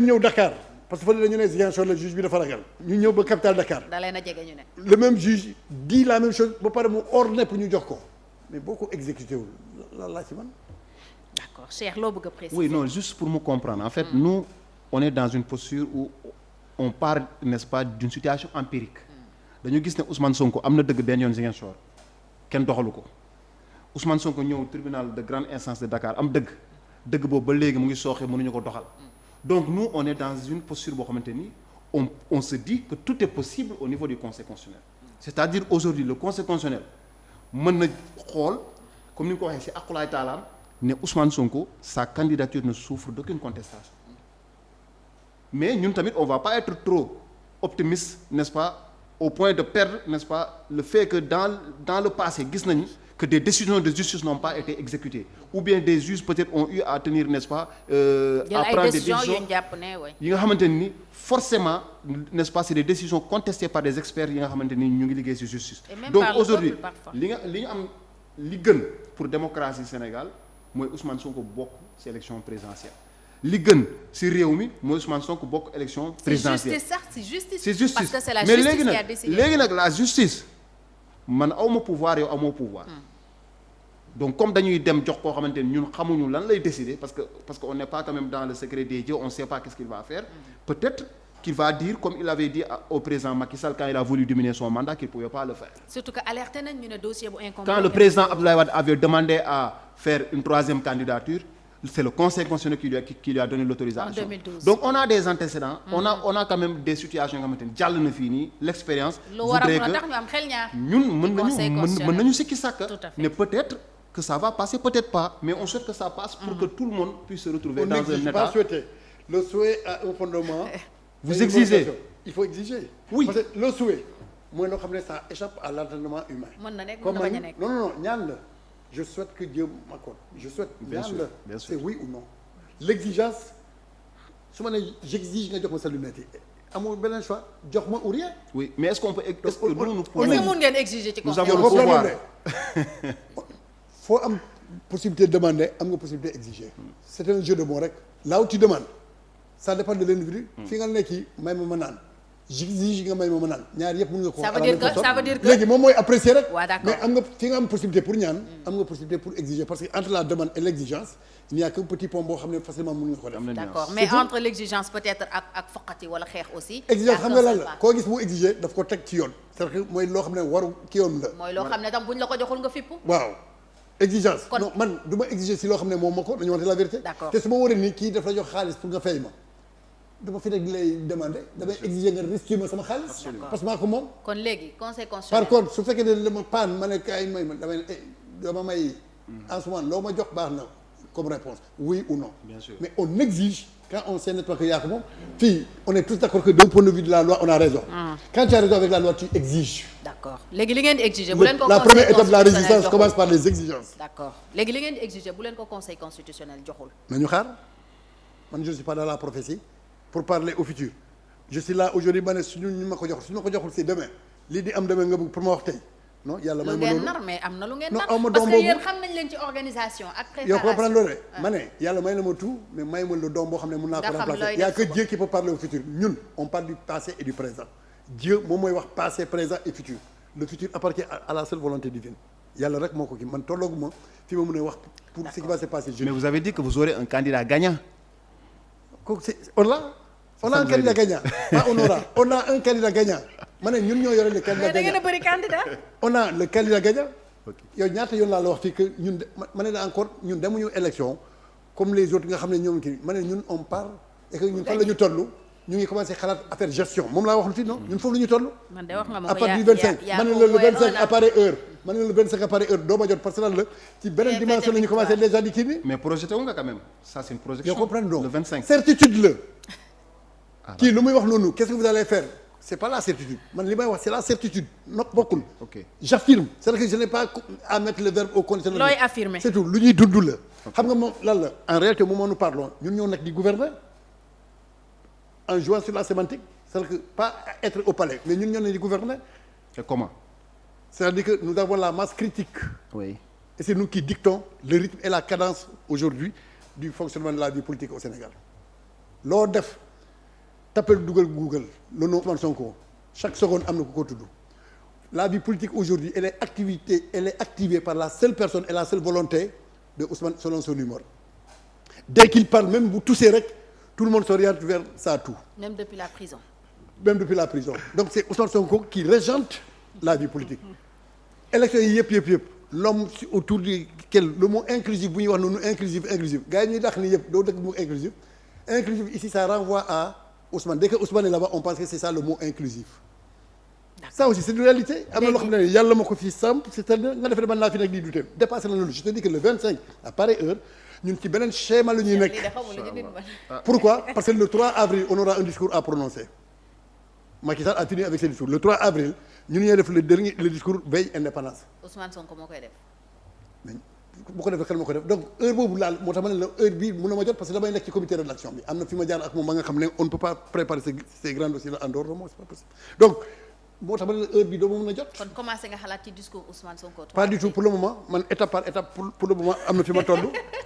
ñëw Dakar parce que fa la ñu ne Ziguinchor la juge bi dafa ragal ñu ñëw ba capitale Dakar. da leen a jege ñu ne. le même juge dit la même chose ba pare mu ordonné pour ñu jox ko mais boo ko exécuté wul la laa ci man. d'accord Cheikh loo bëgg a préciser. oui non juste pour me comprendre en fait nous on est dans une posture où on part n'est-ce pas d'une situation empirique dañu gis ne Ousmane Sonko am na dëgg benn yoon Ziguinchor kenn doxalu ko Ousmane Sonko ñëw tribunal de grande instance de Dakar am dëgg boobu ba léegi mu ngi sooxe mënuñu ko doxal donc nous on est dans une posture boo xamante ni on se dit que tout est possible au niveau du conseil constitutionnel c'est-à-dire aujourd'hui le conseil constitutionnel mën na xool comme ni nga ko waxee ci aqulaay taalaam ne Ousmane Sonko sa candidature ne souffre d'aucune contestation mais ñun tamit on va pas être trop optimiste n'est-ce pas au point de perdre n'est-ce pas le fait que dans le passé gis nañu que des décisions de justice n'ont pas été exécutées ou bien des juges peut-être ont eu à tenir n'est-ce pas à prendre des décisions yi nga xamante ni forcément n'est-ce pas c'est des décisions contestées par des experts yi nga xamante ni ñu ngi liggéey ci justice donc aujourd'hui li ñu am li gën pour démocratie Sénégal mooy Ousmane Sonko bokk ci élection présidentielle li gën ci réew mi mooy Ousmane Sonko bokk élection présidentielle c'est justice parce que c'est la justice qui a décidé léegi nag la justice man awma pouvoir yow amoo pouvoir donc comme dañuy dem jox koo xamante ni ñun xamuñu lan lay décider parce que on n'est pas quand même dans le secret des dieux on sait pas qu'est-ce qu'il va faire peut-être qu'il va dire comme il avait dit au président Macky Sall quand il a voulu diminuer son mandat qu'il pouvait pas le faire. Surtout que alerté nañ ñu ne dossier bu incomplet. Quand le président Abdoulaye Wade avait demandé à faire une troisième candidature c'est le conseil constitutionnel qui lui a donné l'autorisation. En 2012. Donc on a des antécédents. On a quand même des situations nga xamante ni jàll na fii nii l'expérience. voudrait que tax ñu am xel ñaar. ñun mën nañu sikki sàkk. ne peut-être que ça va passer peut-être pas mais on souhaite que ça passe pour que tout le monde puisse se retrouver dans un état. Pas souhaiter. Le souhait a un fondement. Vous exigez. Il faut exiger. Oui. Parce que le souhait mooy loo xam ne ça échappe à l'entendement humain. mën na nekk mën na bañ a nekk non ñaan la. Je souhaite que Dieu m'accorde. Je souhaite bien sûr, c'est oui ou non. L'exigence su ma nee j'exige nga jox ma sa lunette yi amul beneen choix jox ma ou rien. Oui mais est-ce qu'on peut est-ce que nous est-ce que mën ngeen exiger ci nous avons le pouvoir faut am possibilité de demander am nga possibilité exiger. C'est un jeu de mots rek. Là où tu demandes ça dépend de l'individu. fi nga nekk may ma naan. j'exige nga may ma naan ñaar yëpp mën nga ko. ça veut dire que léegi moom mooy apprécier rek. waaw d'accord mais am nga fi nga am possibilité pour ñaan. am nga possibilité pour exiger parce que entre la demande et l'exigence il n'y a qu'un petit pont boo xam ne facilement mën nga ko def. d'accord mais entre l'exigence peut-être ak foqati wala xeex aussi. exigence xam nga lan la koo gis mu exiger daf ko teg ci yoon. c'est-à-dire que mooy loo xam ne waru ki yoon la. mooy loo xam ne tam buñ la ko joxul nga fippu. waaw exigence. non man du ma exiger si loo xam ne moom ma ko dañu wante la vérité. d'accord te su ma waree ni kii daf la jox xaalis pour nga fay ma. dama fi rek di lay demander damay exiger nga restituer ma sama xaalis. parce que maa ko moom. kon léegi conseil constitutionnel. par contre su fekkee ne dama paan ma ne kaay may ma dama may en ce moment loo ma jox baax na comme réponse oui ou non. Bien sûr. Mais on exige quand on sait nettoyer que yaa ko moom fii on est tous d'accord que d'un point de vue de la loi on a raison. Quand tu as raison avec la loi tu exiges. d'accord léegi li ngeen di exiger bu leen ko. la première étape de la résistance commence par les exigences. d'accord léegi li ngeen di exiger bu leen ko conseil constitutionnel joxul. nañu xaar man je suis pas dans la prophétie. pour parler au futur je suis là aujourd'hui ma ne suñu ñu ma ko joxul suñu ma ko joxul c'est demain lii di am demain nga bëgg pour ma wax tey non yàlla may ma loolu lu ngeen nar mais am na lu ngeen non nar aw ma parce doom que boobu yéen xam nañ leen ci organisation ak préparation. yow comprendre loolu de ma ne yàlla may na ma tout mais may ma le doom boo xam ne mën naa ko remplacer y a que Dieu qui peut parler au futur ñun on parle du passé et du présent Dieu moom mooy wax passé présent et futur le futur appartient à la seule volonté divine yàlla rek moo ko kii man tollooguma fi ma mën a wax pour ce qui va se passer. Mais vous avez dit que vous aurez un candidat gagnant. kooku c'est on a un candidat gagnant pas on a un candidat gagnant ma ne ñun ñoo yore le candidat gagnant. mais da ngeen a bëri candidat. on a le candidat gagnant. yow ñaata yoon laa la wax fii que ñun de ma ne la encore ñun demuñu élection comme les autres nga xam ne ñoom kii ma ne ñun on part et que ñun fan la ñu toll ñu ngi commencé xalaat affaire gestion moom laa wax fii non ñun foofu la ñu toll. man de wax nga ma à partir du 25 ma ne la le 25 appareil heure ma ne la le 25 appareil heure doo ma jot parce que lan la ci beneen dimension la ñu commencé déjà di kii bi. mais projeté wu nga quand même ça c'est une projection. yow comprendre donc le 25 certitude la. kii lu muy wax noonu qu'est-ce que vous allez faire c'est pas la certitude man li may wax c'est la certitude not bokkul. ok j'affirme c'est-à-dire que je n'ai pas à mettre le verbe au conditionnel. looy affirmer c'est tout lu ñuy dund la. xam nga moom lan la en réalité au moment où nous parlons ñun ñoo nekk di gouverner en jouant sur la sémantique c'est-à-dire que pas être au palais mais ñun ñoo nekk di gouverner. et comment. c'est-à-dire que nous avons la masse critique. oui. et c'est nous qui dictons le rythme et la cadence aujourd'hui du fonctionnement de la vie politique au Sénégal loo def tapel dugal Google le nom Ousmane Sonko chaque seconde am na ku ko tudd la vie politique aujourd'hui elle est activée par la seule personne et la seule volonté de Ousmane selon son humeur dès qu'il parle même bu toussé rek tout le monde s'oriente vers ça tout. Même depuis la prison. Donc c'est Ousmane Sonko qui régente la vie politique. élection yi yëpp l'homme autour duquel le mot inclusif bu ñuy wax noonu inclusif gars yi ñuy dàq ni yëpp doo dëkk mot inclusif ici ça renvoie à Ousmane dès que Ousmane est là-bas on pense que c'est ça le mot inclusif. Ça aussi c'est une réalité am na loo xam ne yàlla ma ko fi samp c'est-à-dire nga defee man naa fi nekk di douter dépassé na loolu je te dis que le 25 à pareille heure ñun ci beneen schéma la ñuy nekk. Pourquoi? Parce que le 3 avril on aura un discours à prononcer. Macky Sall a tenu avec ses discours le 3 avril ñun ñooy def le discours veille indépendance. Ousmane Sonko moo koy def. mais bu ko defee kan moo ko def donc heure boobu laal moo tax ma ne la heure bii mën na ma jot parce que damay nekk ci comité de rédaction bi am na fi ma jaar ak moom ba nga xam ne on ne peut pas préparer ces grands dossiers là en dehors de moi c'est pas possible donc moo tax ma ne la heure bii doo ma mën a jot. kon commencé nga xalaat ci discours Ousmane Sonko. pas du tout pour le moment man étape par étape pour le moment am na fi ma toll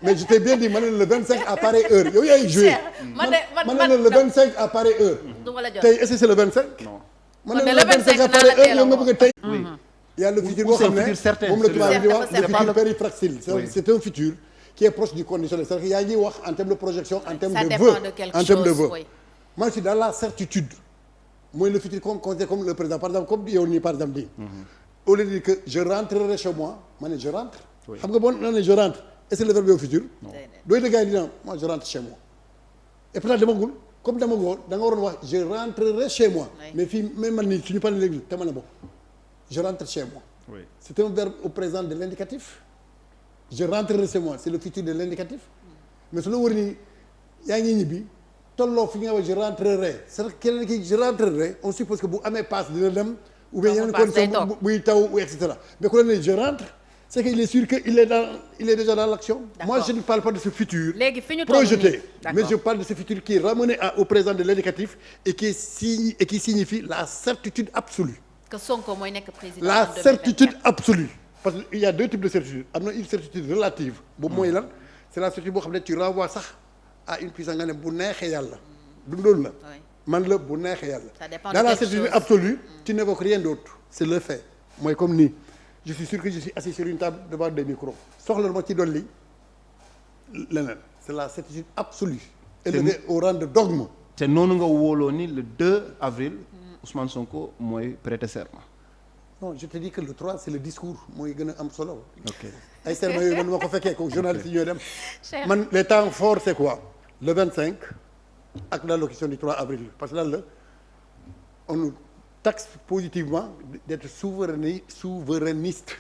mais je t'ai bien dit ma ne la le 25 à pareille heure yow yaay joué. ma ne la le 25 à pareille heure. du ma la jot tey est-ce que c'est le 25. non ma ne la le 25 à pareille heure yow nga bëgg a tey. Il y a le futur boo xam ne moom la tubaab di wax le futur péripraxile c'est un futur qui est proche du conditionnel c'est-à-dire que yaa ngi wax en termes de projection en termes de vœux moi je suis dans la certitude mooy le futur considéré comme le président par exemple comme yow nii par exemple di au lieu de dire que je rentrerai chez moi ma ne je rentre xam nga boo nee ne je rentre est-ce que le verbe est au futur dooy dëggaay di moi je rentre chez moi et pourtant demagul comme demagoo da nga waroon wax je rentrerai chez moi mais fii même man nii suñu paree léegi te ma ne bokk je rentre chez moi. Oui. C'est un verbe au présent de l'indicatif. Je rentrerai chez moi, c'est le futur de l'indicatif. Mais su la wër ni yaa ngi ñibbi tolloo fi nga wax je rentrerai c'est-à-dire keneen ki je rentrerai on suppose que bu amee passe dina dem. ou bien yeneen condition buy taw ou et cetera. mais ku la ne je rentre c'est qu'il est sûr que il est déjà dans l'action. Moi je ne parle pas de ce futur projeté, mais je parle de ce futur qui est ramené au présent de l'indicatif et qui signifie la certitude absolue. que Sonko mooy nekk président. La certitude absolue parce que il y a deux types de certitude am na une certitude relative boobu mooy lan c'est la certitude boo xam ne tu renvoies sax à une puissance nga ne bu neexee yàlla du loolu la man la bu neexee yàlla dans la certitude absolue tu n'évoques rien d'autre c'est le fait mooy comme nii je suis sûr que je suis assis sur une table devant des micros soxla ma ci dolli leneen c'est la certitude absolue élevée au rang de dogme. te noonu nga wóoloo ni le 2 avril Ousmane Sonko mooy prêter serment. Non, je te dis que le 3 c'est le discours mooy gën a am solo. ok ay serment yooyu man ma ko fekkee ko journaliste yi ñooy dem. man les temps forts c'est quoi le 25 ak l'allocution du 3 avril parce que lan la on nous taxe positivement d'être souverainiste.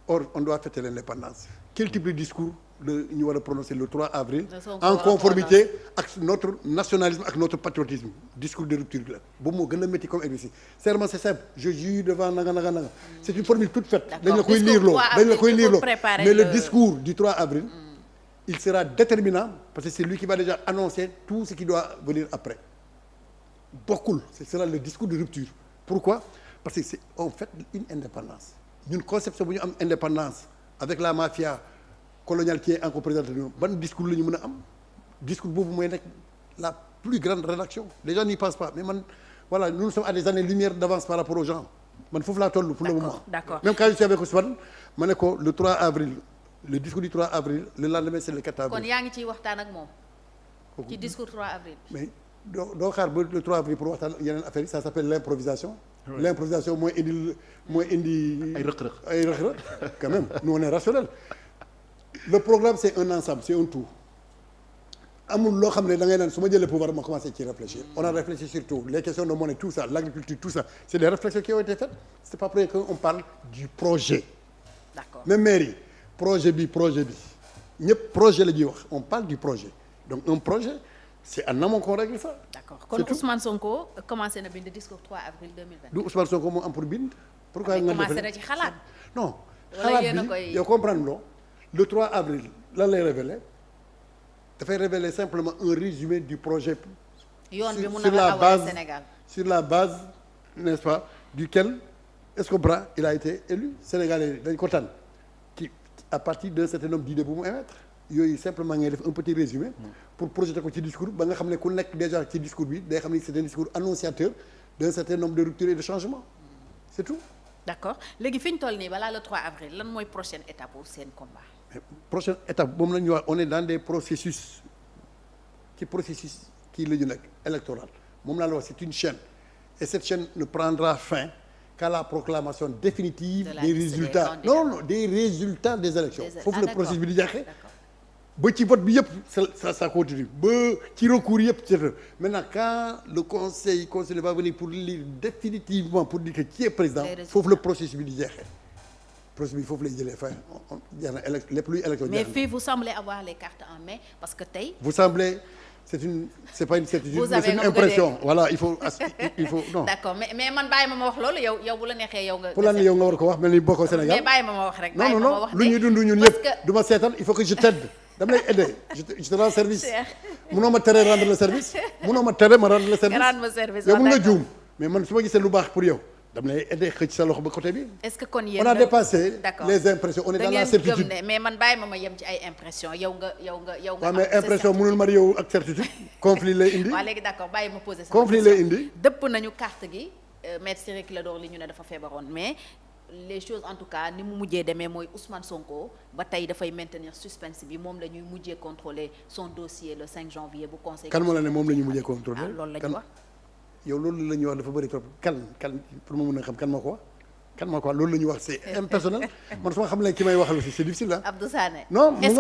Or on doit fêter l'indépendance. Quel type de discours ñu war a prononcer le 3 avril en conformité ak notre nationalisme ak notre patriotisme discours de rupture la boobu moo gën a métti comme ABC serment c'est simple je jure devant nanga c'est une formule toute faite dañ la koy liirloo mais le discours du 3 avril il sera déterminant parce que c'est lui qui va déjà annoncer tout ce qui doit venir après bokkul ce sera le discours de rupture pourquoi parce que c'est en fait une indépendance ñun conception bu ñu am indépendance avec la mafia coloniale qui est encore présente ban discours la ñu mën a am discours boobu mooy nekk la plus grande rédaction les gens n'y pensent pas mais man voilà nous sommes à des années-lumière d'avance par rapport aux gens man foofu laa toll pour le moment même quand je suis avec Ousmane ma ne ko le 3 avril le discours du 3 avril le lendemain c'est le 4 avril. kon yaa ngi ciy waxtaan ak moom. ci discours 3 avril. mais doo xaar ba le 3 avril pour waxtaan yeneen affaire yi ça s'appelle l'improvisation. Oui. L'improvisation mooy indi. ay rëq-rëq quand même nous on est rationnel. Le programme c'est un ensemble c'est un tout amul loo xam ne da ngay naan su ma jëlee pouvoir ma commencé ci réfléchir on a réfléchi sur tout les questions de monnaie tout ça l'agriculture tout ça c'est des réflexions qui ont été faites c'est pas pour rien qu'on parle du projet. D'accord. Même maire yi projet bi ñëpp projet la ñuy wax on parle du projet donc un projet c'est en amont qu'on règle ça. D'accord kon Ousmane Sonko commencé na bind discours 3 avril 2020. du Ousmane Sonko moo am pour bind. pourquoi nga commencé na ci xalaat. non xalaat bi yow comprendre loo le 3 avril lan lay révéler dafay révéler simplement un résumé du projet. yoon bi mun na awal Sénégal sur la base n'est-ce pas duquel est-ce qu'on prend il a été élu Sénégalais dañ ko tànn ci à partir d'un certain nombre d'idées bu mu émettre yooyu simplement ngay def un petit résumé pour projeter ko ci discours ba nga xam ne ku nekk déjà ci discours bi day xam ne c'est un discours annonciateur d'un certain nombre de ruptures et de changements c'est tout. d'accord léegi fi ñu toll nii balaa le 3 avril lan mooy prochaine étape pour seen combat. Prochaine étape moom la ñuy wax on est dans des processus kii la ñu nekk électoral moom laa la wax c'est une chaîne et cette chaîne ne prendra fin qu'à la proclamation définitive des résultats des résultats des élections foofu la processus bi di jeexee ba ci vote bi yëpp ça continue ba ci recours yëpp maintenant quand le conseil va venir pour lire définitivement pour dire que qui est président foofu la processus bi di jeexee processus bi foofu lay jëlee fin jeex na lépp luy élection mais fii vous semblez avoir les cartes en main parce que tey vous semblez c'est pas une certitude c'est une impression voilà il faut non d'accord mais man bàyyi ma wax loolu yow bu la neexee yow nga pour lan yow nga war ko wax mel ni bokkoo Sénégal mais bàyyi ma wax rek non lu ñuy dund ñun ñëpp du ma seetaan il faut que je t'aide dama lay aider je te rends service munoo ma tere rendre le service munoo ma tere ma rendre le service yow mun nga juum mais man su ma gisee lu baax pour yow dama lay aider xëcc sa loxo ba côté bi. est-ce que kon yéen on a dépassé les impressions on est dans la certitude mais man bàyyi ma yem ci ay impressions yow nga. waaw mais impression mënul mari yow ak certitude conflit lay indi. waaw léegi d'accord bàyyi ma poser. conflit lay indi. dëpp nañu carte gi maître Ciré Clédor Ly ñu ne dafa feebaroon mais les choses en tout cas ni mu mujjee demee mooy Ousmane Sonko ba tey dafay maintenir suspense bi moom la ñuy mujjee contrôler son dossier le 5 janvier bu conseil. kan moo la ne moom la ñuy mujjee contrôler. loolu la ñu wax. yow loolu la ñuy wax dafa bëri trop kan pour ma mën a xam kan moo ko wax loolu la ñuy wax c'est impersonnel man su ma xam ne ki may waxal aussi c'est difficile Abdou Sané non